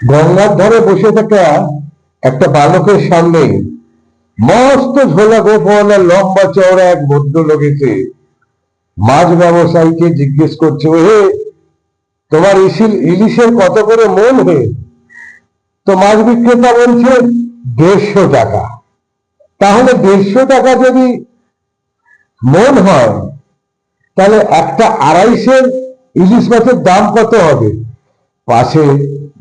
গঙ্গার ধারে বসে থাকা একটা বালকের সামনে মস্ত ঝোলা গোপওয়ালা লম্বা চওড়া এক ভদ্রলোক এসে মাছ ব্যবসায়ীকে জিজ্ঞেস করছে, হে, তোমার ইলিশের কত করে মন? হে, তো মাছ বিক্রেতা বলছে 150 টাকা। তাহলে 150 টাকা যদি মন হয়, তাহলে একটা আড়াইশের ইলিশ মাছের দাম কত হবে? পাশে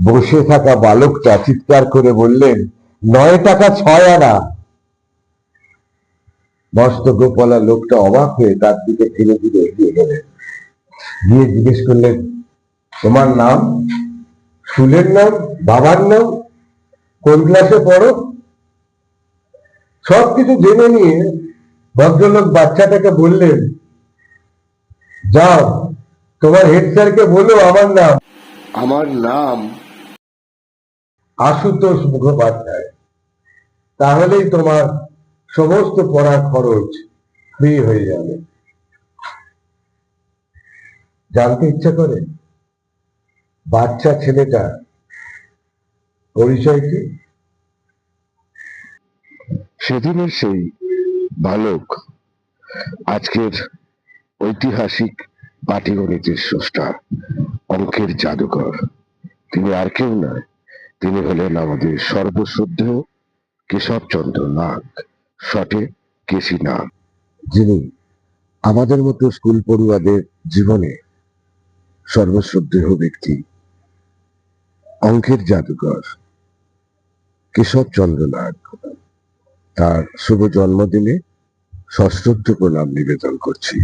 বসে থাকা বালকটা চিৎকার করে বললেন, 9 টাকা 6 আনা। মস্ত গোপালা লোকটা অবাক হয়ে তার দিকে ধীরে ধীরে এগিয়ে গেলেন, গিয়ে জিজ্ঞেস করলেন, তোমার নাম, স্কুলের নাম, বাবার নাম, কোন ক্লাসে পড়ো? সবকিছু জেনে নিয়ে ভদ্রলোক বাচ্চাটাকে বললেন, যাও তোমার হেড স্যারকে বলো আমার নাম আশুতোষ মুখোপাধ্যায়। তাহলেই তোমার সমস্ত পড়ার খরচ ফ্রি হয়ে যাবে। জানতে ইচ্ছা করে বাচ্চা ছেলেটা পরিচয় কি? সেদিনের সেই বালক আজকের ঐতিহাসিক পাটিগণিতের স্রষ্টা, অঙ্কের জাদুকর। তিনি আর কেউ নয়, তিনি হলেন আমাদের সর্বশ্রদ্ধেয় কেশবচন্দ্র নাগ, শটে কেসি নাগ, যিনি আমাদের মতো স্কুল পড়ুয়াদের জীবনে সর্বশ্রদ্ধেয় ব্যক্তি। অঙ্কের জাদুকর কেশবচন্দ্র নাগ, তার শুভ জন্মদিনে সশ্রদ্ধ প্রণাম নিবেদন করছি।